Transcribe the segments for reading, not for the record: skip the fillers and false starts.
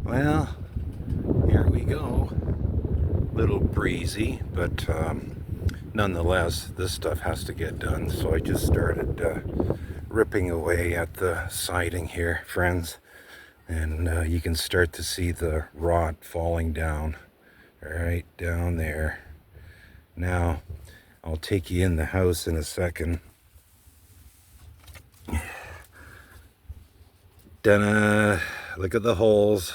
Well, here we go. Little breezy, but nonetheless, this stuff has to get done. So I just started ripping away at the siding here, friends. And you can start to see the rot falling down right down there. Now, I'll take you in the house in a second. Dana, look at the holes.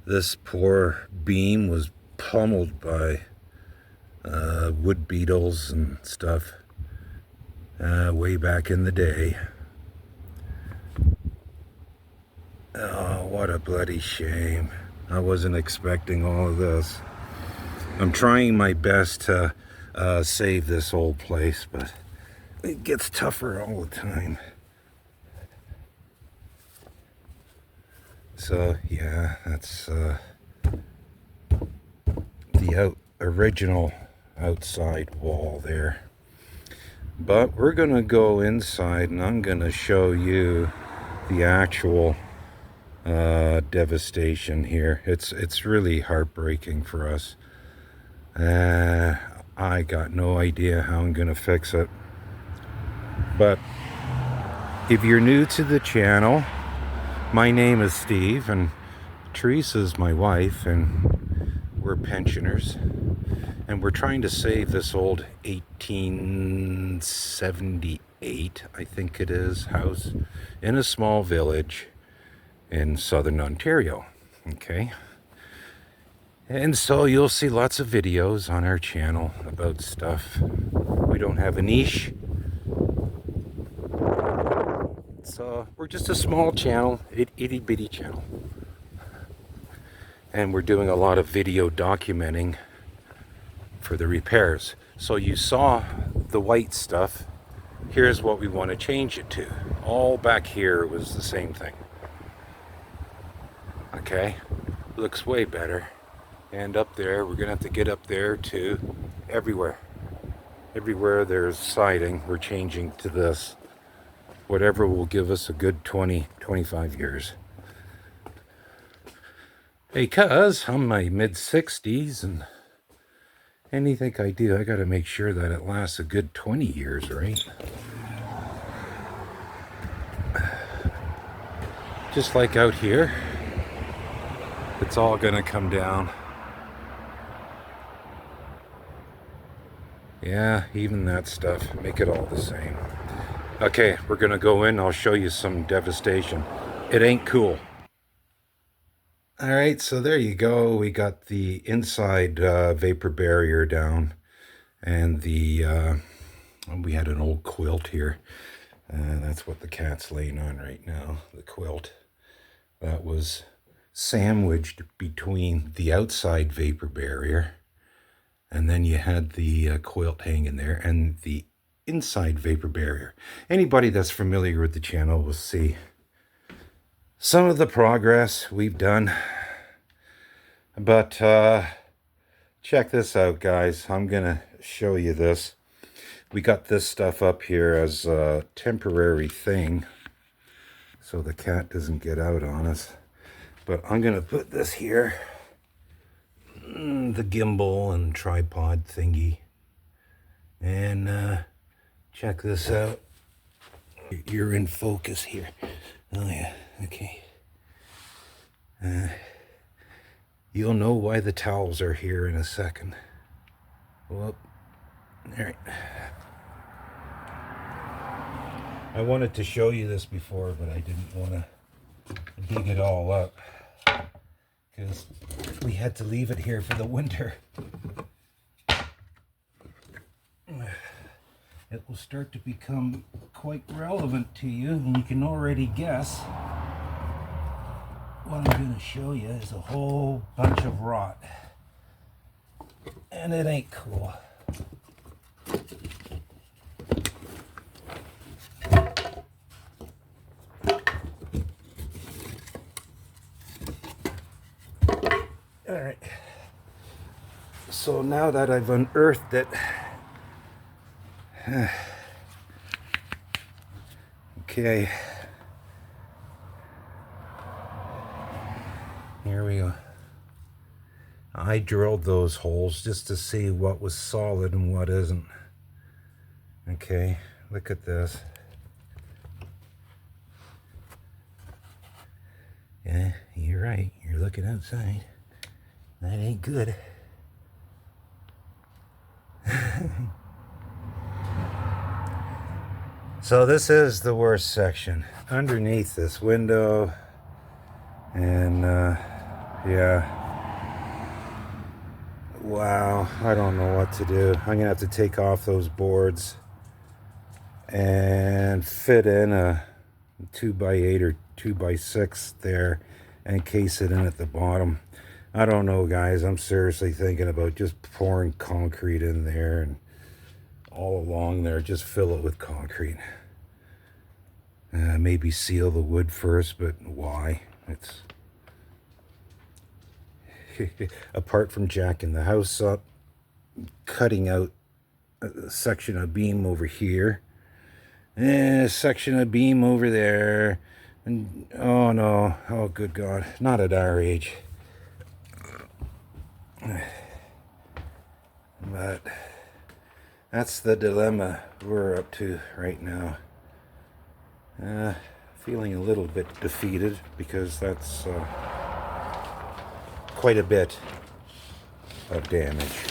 This poor beam was pummeled by wood beetles and stuff way back in the day. Oh, what a bloody shame. I wasn't expecting all of this. I'm trying my best to save this old place, but it gets tougher all the time. So yeah, that's the original outside wall there. But we're gonna go inside and I'm gonna show you the actual devastation here. It's really heartbreaking for us. I got no idea how I'm gonna fix it. But if you're new to the channel, my name is Steve, and Teresa's my wife, and we're pensioners. And we're trying to save this old 1878, I think it is, house in a small village in southern Ontario. Okay? And so you'll see lots of videos on our channel about stuff. We don't have a niche. So we're just a small channel, itty bitty channel. And we're doing a lot of video documenting for the repairs. So you saw the white stuff. Here's what we want to change it to. All back here was the same thing. Okay, looks way better. And up there, we're gonna have to get up there to everywhere. Everywhere there's siding, we're changing to this. Whatever will give us a good 20, 25 years. Because I'm my mid-60s, and anything I do, I gotta make sure that it lasts a good 20 years, right? Just like out here, it's all gonna come down. Yeah, even that stuff, make it all the same. Okay, we're gonna go in, I'll show you some devastation. It ain't cool. All right, so there you go. We got the inside vapor barrier down, and we had an old quilt here. That's what the cat's laying on right now, the quilt. That was sandwiched between the outside vapor barrier, and then you had the quilt hanging there, and the inside vapor barrier. Anybody that's familiar with the channel will see some of the progress we've done. But check this out, guys. I'm gonna show you this. We got this stuff up here as a temporary thing so the cat doesn't get out on us. But I'm gonna put this here, the gimbal and tripod thingy. And check this out. You're in focus here. Oh yeah, okay. You'll know why the towels are here in a second. Whoop. All right. I wanted to show you this before, but I didn't want to dig it all up because we had to leave it here for the winter. It will start to become quite relevant to you, and you can already guess what I'm going to show you is a whole bunch of rot, and it ain't cool. All right, so now that I've unearthed it, okay, Here we go. I drilled those holes just to see what was solid and what isn't. Okay, look at this. Yeah, you're right. You're looking outside. That ain't good. So this is the worst section. Underneath this window. And yeah. Wow, I don't know what to do. I'm gonna have to take off those boards and fit in a 2x8 or 2x6 there and case it in at the bottom. I don't know, guys. I'm seriously thinking about just pouring concrete in there and all along there, just fill it with concrete. Maybe seal the wood first, but why? It's apart from jacking the house up, cutting out a section of beam over here, and a section of beam over there, and oh no, oh good God, not at our age. But that's the dilemma we're up to right now. Feeling a little bit defeated because that's quite a bit of damage.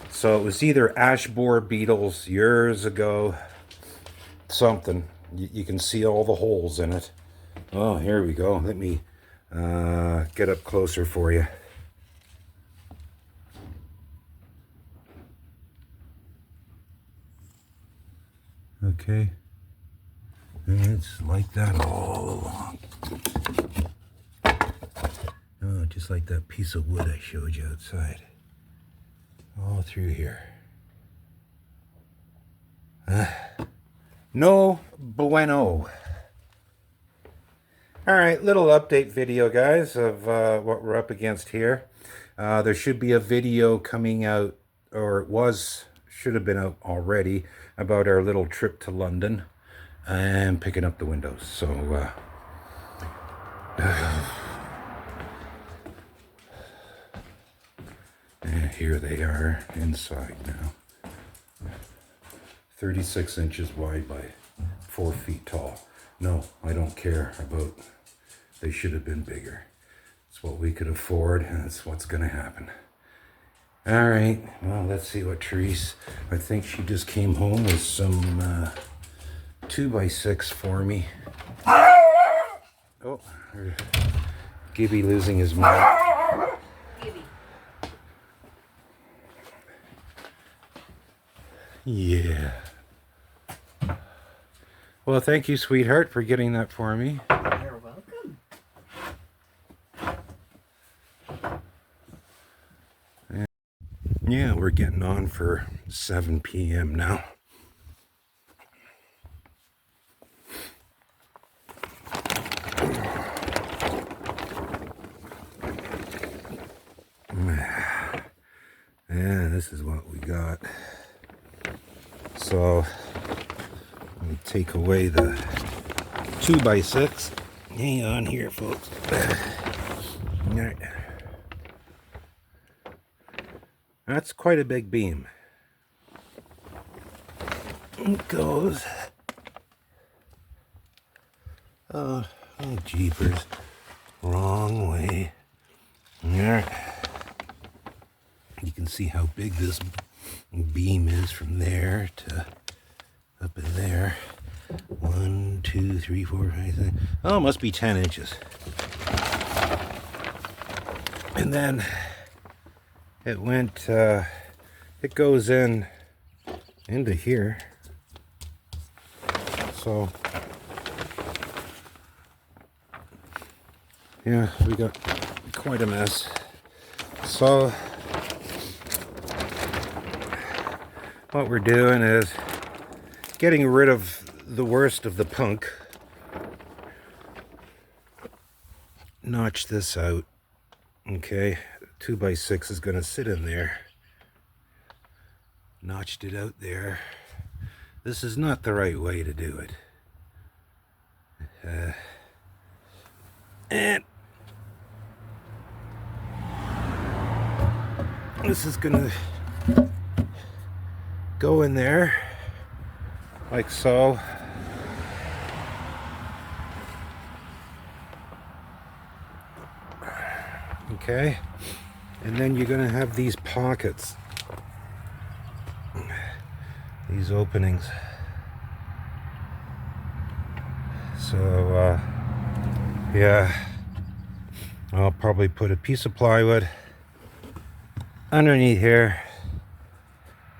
So it was either ash borer beetles years ago, something. You can see all the holes in it. Oh, here we go. Let me get up closer for you. Okay. And it's like that all along. Oh, just like that piece of wood I showed you outside. All through here. No bueno. Alright, little update video, guys, of what we're up against here. There should be a video coming out, or it should have been out already, about our little trip to London and picking up the windows. So, and here they are inside now. 36 inches wide by 4 feet tall. No, I don't care about, they should have been bigger. It's what we could afford, and it's what's going to happen. All right, well, let's see what Therese, I think she just came home with some 2x6 for me. Oh, Gibby losing his mind. Gibby. Yeah. Well, thank you, sweetheart, for getting that for me. You're welcome. Yeah, we're getting on for 7 p.m. now. Yeah, this is what we got. So, let me take away the 2x6. Hang on here, folks. All right. That's quite a big beam. It goes. Oh, jeepers. Wrong way. There. You can see how big this beam is from there to up in there. 1, 2, 3, 4, 5, 6. Oh, it must be 10 inches. And then it went, it goes into here. So, yeah, we got quite a mess. So, what we're doing is getting rid of the worst of the punk. Notch this out. Okay, 2x6 is going to sit in there. Notched it out there. This is not the right way to do it. And this is gonna go in there like so. Okay, and then you're gonna have these pockets, these openings. So yeah, I'll probably put a piece of plywood underneath here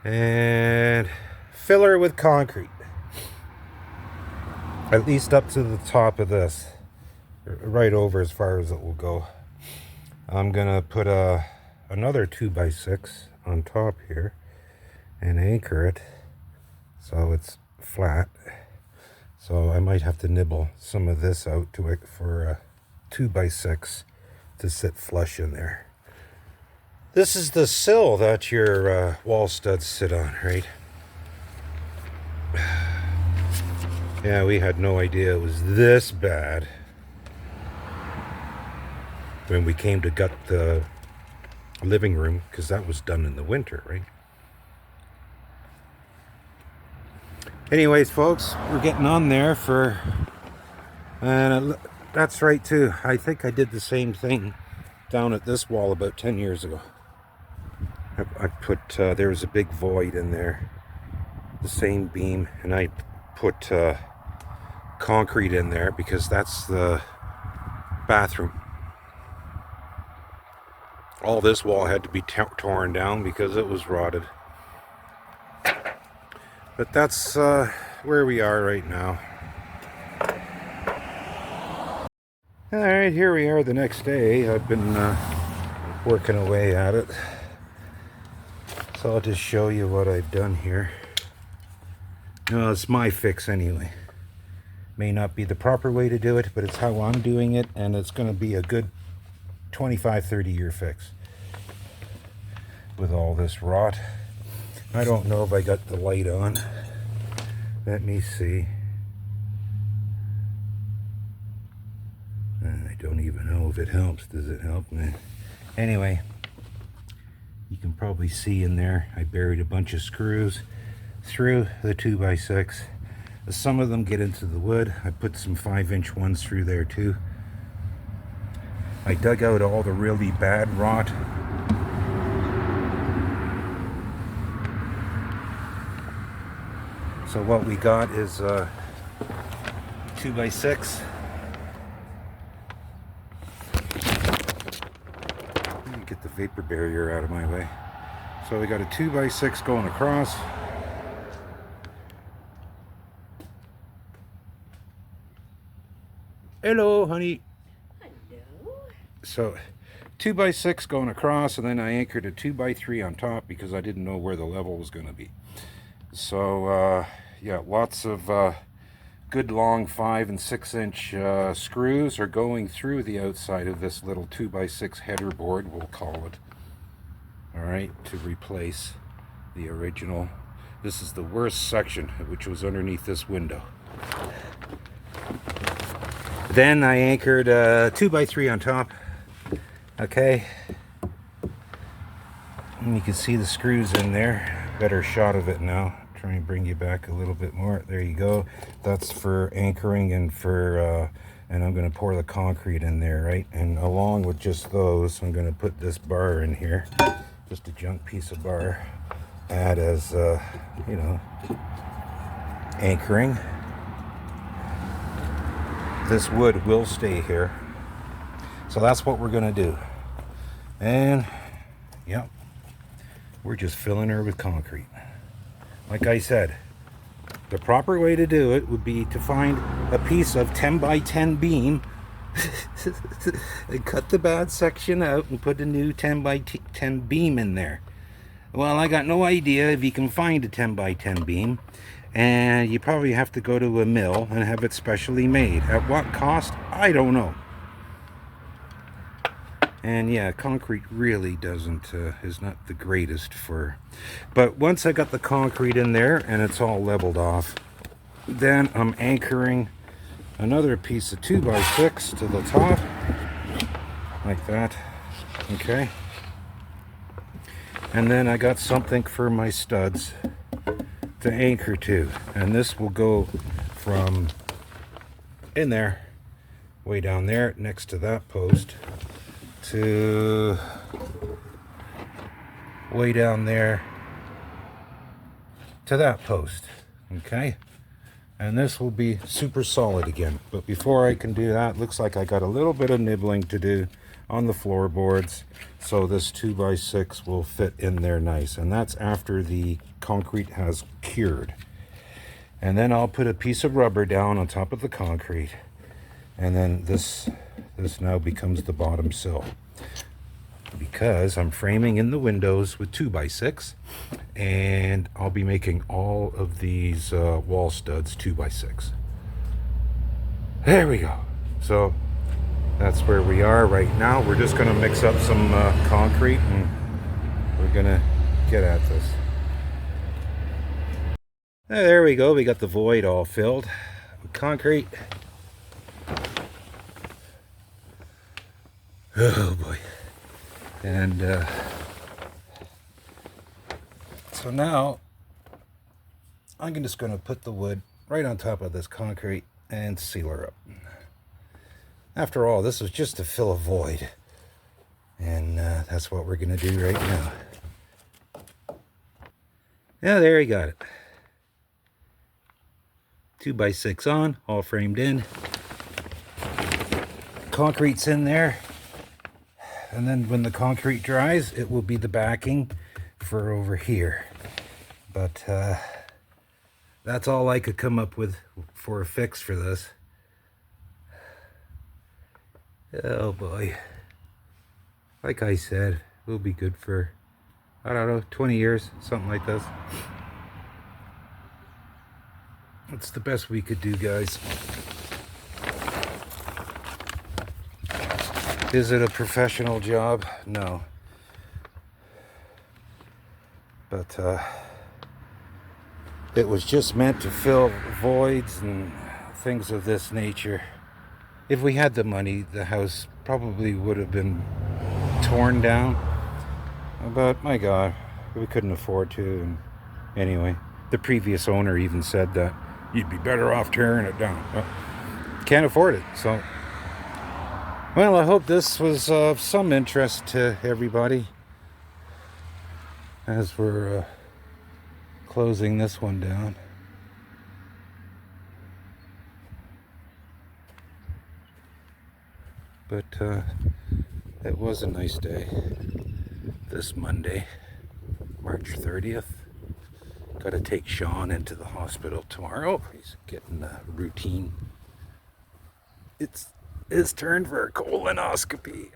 and fill her with concrete, at least up to the top of this, right over as far as it will go. I'm gonna put another 2x6 on top here and anchor it so it's flat. So I might have to nibble some of this out to it for a 2x6 to sit flush in there. This is the sill that your wall studs sit on, right? Yeah, we had no idea it was this bad when we came to gut the living room, because that was done in the winter, right? Anyways, folks, we're getting on there for, and that's right too. I think I did the same thing down at this wall about 10 years ago. I put, there was a big void in there, the same beam, and I put concrete in there because that's the bathroom. All this wall had to be torn down because it was rotted. But that's where we are right now. Alright, here we are the next day. I've been working away at it. So I'll just show you what I've done here. No, it's my fix anyway. May not be the proper way to do it, but it's how I'm doing it, and it's going to be a good 25-30 year fix with all this rot. I don't know if I got the light on. Let me see. I don't even know if it helps. Does it help? Anyway, you can probably see in there I buried a bunch of screws through the 2x6. Some of them get into the wood. I put some 5-inch ones through there too. I dug out all the really bad rot. So what we got is 2x6. Let me get the vapor barrier out of my way. So we got a 2x6 going across. Hello, honey. So 2x6 going across, and then I anchored a 2x3 on top because I didn't know where the level was going to be. So yeah, lots of good long 5 and 6 inch screws are going through the outside of this little 2x6 header board, we'll call it. All right, to replace the original. This is the worst section, which was underneath this window. Then I anchored a 2x3 on top. Okay, and you can see the screws in there. Better shot of it now. Try and bring you back a little bit more. There you go. That's for anchoring and for and I'm going to pour the concrete in there, right? And along with just those, I'm going to put this bar in here, just a junk piece of bar, add as you know, anchoring. This wood will stay here. So that's what we're going to do. And yep, we're just filling her with concrete. Like I said, the proper way to do it would be to find a piece of 10x10 beam and cut the bad section out and put a new 10x10 beam in there. Well, I got no idea if you can find a 10x10 beam, and you probably have to go to a mill and have it specially made. At what cost? I don't know. And yeah, concrete really doesn't, is not the greatest for, but once I got the concrete in there and it's all leveled off, then I'm anchoring another piece of 2x6 to the top, like that. Okay. And then I got something for my studs to anchor to. And this will go from in there, way down there next to that post, to way down there to that post. Okay. And this will be super solid again. But before I can do that, looks like I got a little bit of nibbling to do on the floorboards, so this 2x6 will fit in there nice. And that's after the concrete has cured. And then I'll put a piece of rubber down on top of the concrete, and then this now becomes the bottom sill, because I'm framing in the windows with 2x6, and I'll be making all of these wall studs 2x6. There we go. So that's where we are right now. We're just going to mix up some concrete, and we're going to get at this. There we go. We got the void all filled with concrete. Oh boy. And so now I'm just going to put the wood right on top of this concrete and seal her up. After all, this was just to fill a void, and that's what we're going to do right now. Yeah, there you got it. 2x6 on, all framed in. Concrete's in there. And then when the concrete dries, it will be the backing for over here. But that's all I could come up with for a fix for this. Oh boy. Like I said, we'll be good for, I don't know, 20 years, something like this. It's the best we could do, guys. Is it a professional job? No. But it was just meant to fill voids and things of this nature. If we had the money, the house probably would have been torn down. But my God, we couldn't afford to. And anyway, the previous owner even said that you'd be better off tearing it down. Well, can't afford it, so. Well, I hope this was of some interest to everybody as we're closing this one down. But it was a nice day this Monday, March 30th. Got to take Sean into the hospital tomorrow. He's getting a routine. It's his turn for a colonoscopy.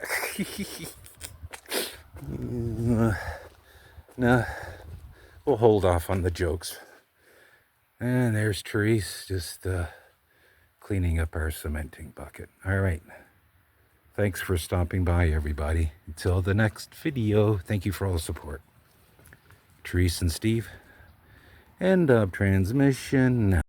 Nah, we'll hold off on the jokes. And there's Therese just cleaning up our cementing bucket. All right. Thanks for stopping by, everybody. Until the next video, thank you for all the support. Therese and Steve. End of transmission.